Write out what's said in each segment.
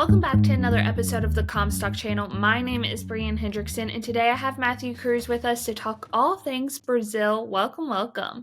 Welcome back to another episode of the Comstock channel. My name is Brianne Hendrickson, and today I have Matthew Cruz with us to talk all things Brazil. Welcome.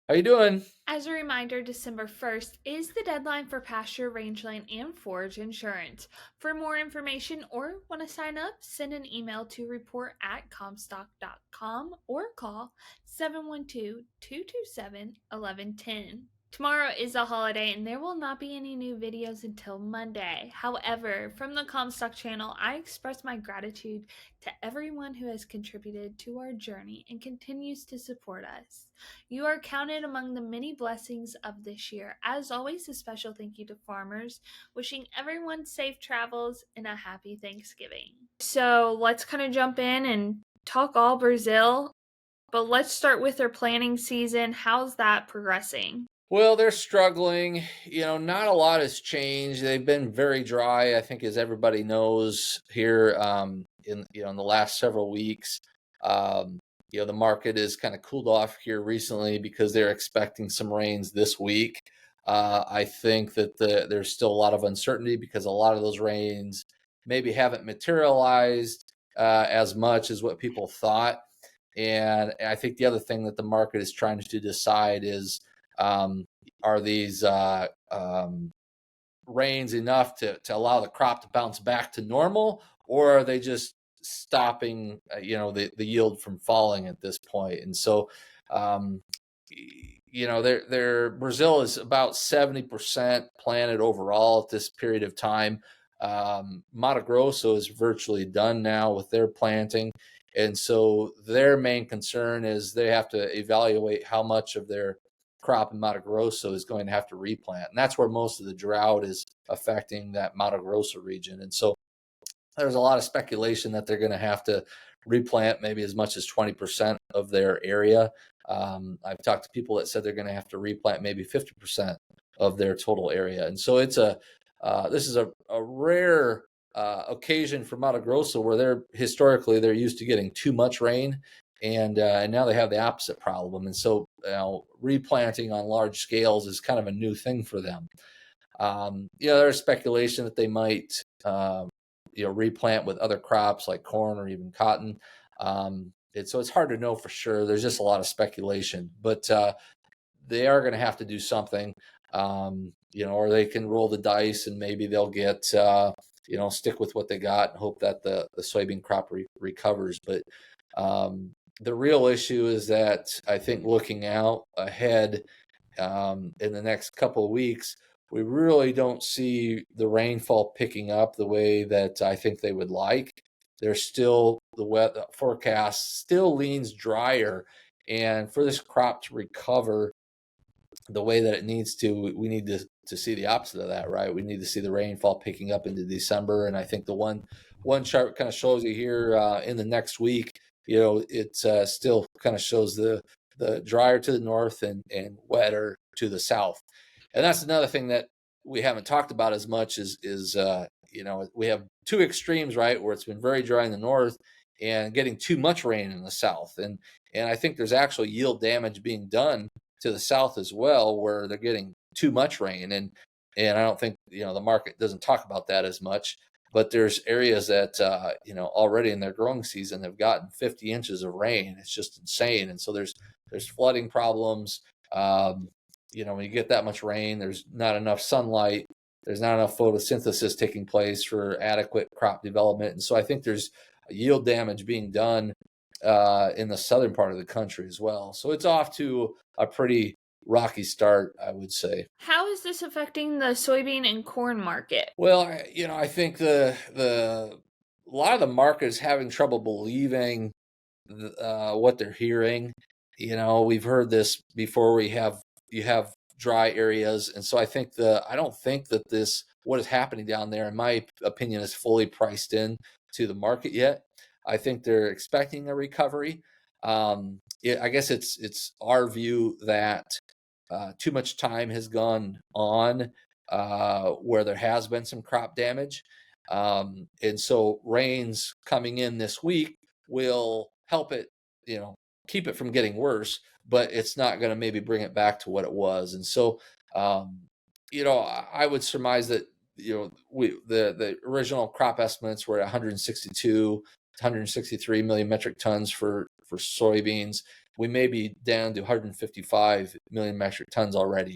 How you doing? As a reminder, December 1st is the deadline for pasture, rangeland, and forage insurance. For more information or want to sign up, send an email to report@comstock.com or call 712-227-1110. Tomorrow is a holiday and there will not be any new videos until Monday. However, from the Comstock channel, I express my gratitude to everyone who has contributed to our journey and continues to support us. You are counted among the many blessings of this year. As always, a special thank you to farmers, wishing everyone safe travels and a happy Thanksgiving. So let's kind of jump in and talk all Brazil, but let's start with their planting season. How's that progressing? Well, they're struggling. Not a lot has changed. They've been very dry, I think, as everybody knows here in the last several weeks. The market has kind of cooled off here recently because they're expecting some rains this week. I think that there's still a lot of uncertainty because a lot of those rains maybe haven't materialized as much as what people thought. And I think the other thing that the market is trying to decide is, are these rains enough to allow the crop to bounce back to normal, or are they just stopping the yield from falling at this point? And so their Brazil is about 70% planted overall at this period of time. Mato Grosso is virtually done now with their planting. And so their main concern is they have to evaluate how much of their crop in Mato Grosso is going to have to replant. And that's where most of the drought is affecting that Mato Grosso region. And so there's a lot of speculation that they're going to have to replant maybe as much as 20% of their area. I've talked to people that said they're going to have to replant maybe 50% of their total area. And so this is a rare occasion for Mato Grosso where they're used to getting too much rain, and now they have the opposite problem. And so replanting on large scales is kind of a new thing for them. There's speculation that they might replant with other crops like corn or even cotton. And so it's hard to know for sure. There's just a lot of speculation, but they are going to have to do something, or they can roll the dice and maybe they'll get, stick with what they got and hope that the soybean crop recovers. But the real issue is that I think looking out ahead in the next couple of weeks, we really don't see the rainfall picking up the way that I think they would like. There's still the forecast still leans drier, and for this crop to recover the way that it needs to, we need to see the opposite of that, right? We need to see the rainfall picking up into December, and I think the one chart kind of shows you here in the next week. It still kind of shows the drier to the north and wetter to the south. And that's another thing that we haven't talked about as much is we have two extremes, right, where it's been very dry in the north and getting too much rain in the south. And I think there's actually yield damage being done to the south as well, where they're getting too much rain. And I don't think, the market doesn't talk about that as much, but there's areas that, already in their growing season have gotten 50 inches of rain. It's just insane. And so there's flooding problems. When you get that much rain, there's not enough sunlight. There's not enough photosynthesis taking place for adequate crop development. And so I think there's yield damage being done in the southern part of the country as well. So it's off to a pretty rocky start, I would say. How is this affecting the soybean and corn market? Well, I think a lot of the market is having trouble believing what they're hearing. We've heard this before. You have dry areas, and so I don't think that what is happening down there, in my opinion, is fully priced in to the market yet. I think they're expecting a recovery. I guess it's our view that too much time has gone on where there has been some crop damage, and so rains coming in this week will help it, keep it from getting worse, but it's not going to maybe bring it back to what it was. And so, I would surmise that the original crop estimates were 162 to 163 million metric tons for soybeans. We may be down to 155 million metric tons already.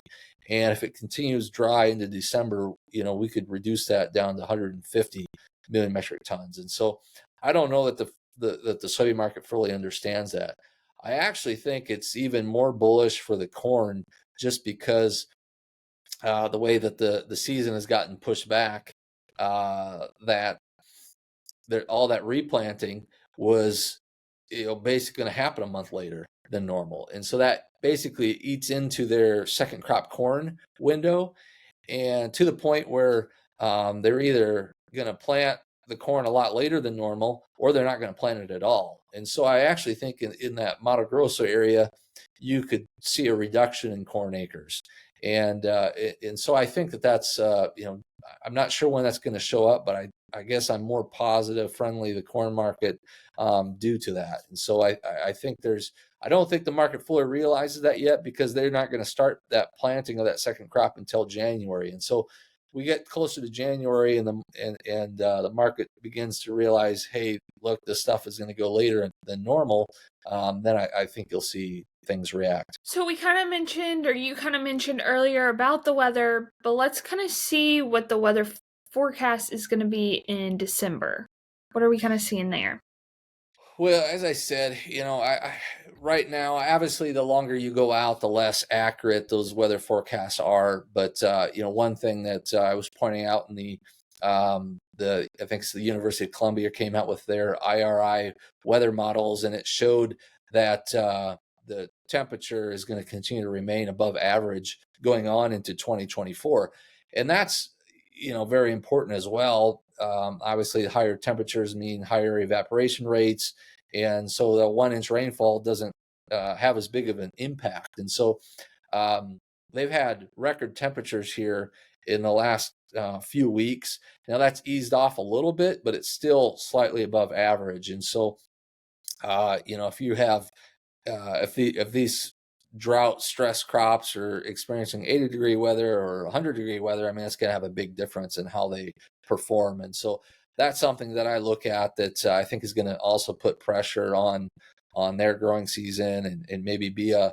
And if it continues dry into December, we could reduce that down to 150 million metric tons. And so I don't know that the soybean market fully understands that. I actually think it's even more bullish for the corn, just because the way that the season has gotten pushed back, that all that replanting was basically going to happen a month later than normal. And so that basically eats into their second crop corn window, and to the point where they're either going to plant the corn a lot later than normal, or they're not going to plant it at all. And so I actually think in that Mato Grosso area, you could see a reduction in corn acres. And so I think that's, I'm not sure when that's going to show up, but I guess I'm more positive, friendly the corn market due to that. And so I think I don't think the market fully realizes that yet, because they're not going to start that planting of that second crop until January. And so we get closer to January, and the market begins to realize, hey, look, this stuff is going to go later than normal. Then I think you'll see things react. So we kind of mentioned, or you kind of mentioned earlier about the weather, but let's kind of see what the weather forecast is going to be in December. What are we kind of seeing there? Well, as I said, I right now, obviously, the longer you go out, the less accurate those weather forecasts are. But one thing that I was pointing out in I think it's the University of Columbia came out with their IRI weather models, and it showed that the temperature is going to continue to remain above average going on into 2024, and that's very important as well. Obviously, higher temperatures mean higher evaporation rates, and so the 1-inch rainfall doesn't have as big of an impact. And so they've had record temperatures here in the last few weeks. Now that's eased off a little bit, but it's still slightly above average. And so if you have if these drought stress crops are experiencing 80-degree weather or 100-degree weather, I mean, it's going to have a big difference in how they perform. And so that's something that I look at that I think is going to also put pressure on their growing season, and maybe be a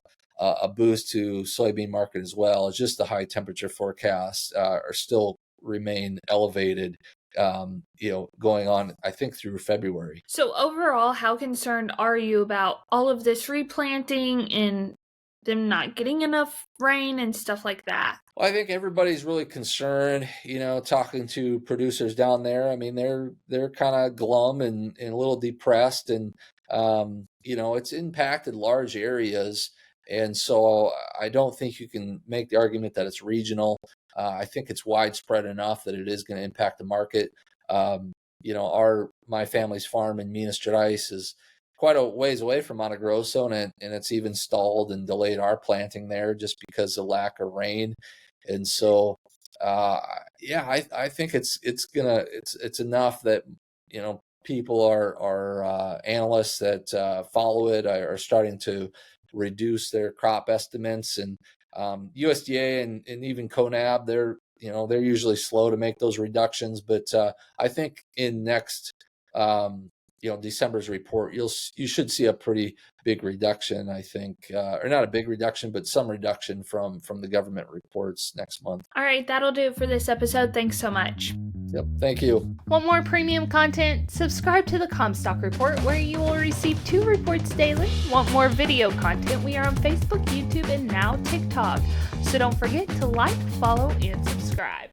boost to soybean market as well. It's just the high temperature forecasts are still remain elevated, going on, I think, through February. So overall, how concerned are you about all of this replanting and them not getting enough rain and stuff like that? Well, I think everybody's really concerned, talking to producers down there. I mean, they're kind of glum and a little depressed, and it's impacted large areas. And so I don't think you can make the argument that it's regional. I think it's widespread enough that it is going to impact the market. My family's farm in Minas Gerais is quite a ways away from Mato Grosso, and it's even stalled and delayed our planting there just because of lack of rain. And so, I think it's enough that people are analysts that follow it are starting to reduce their crop estimates, and USDA and even CONAB, they're usually slow to make those reductions, but I think in next December's report, you should see a pretty big reduction, I think, or not a big reduction, but some reduction from the government reports next month. All right, that'll do it for this episode. Thanks so much. Yep, thank you. Want more premium content? Subscribe to the Comstock Report, where you will receive 2 reports daily. Want more video content? We are on Facebook, YouTube, and now TikTok. So don't forget to like, follow, and subscribe.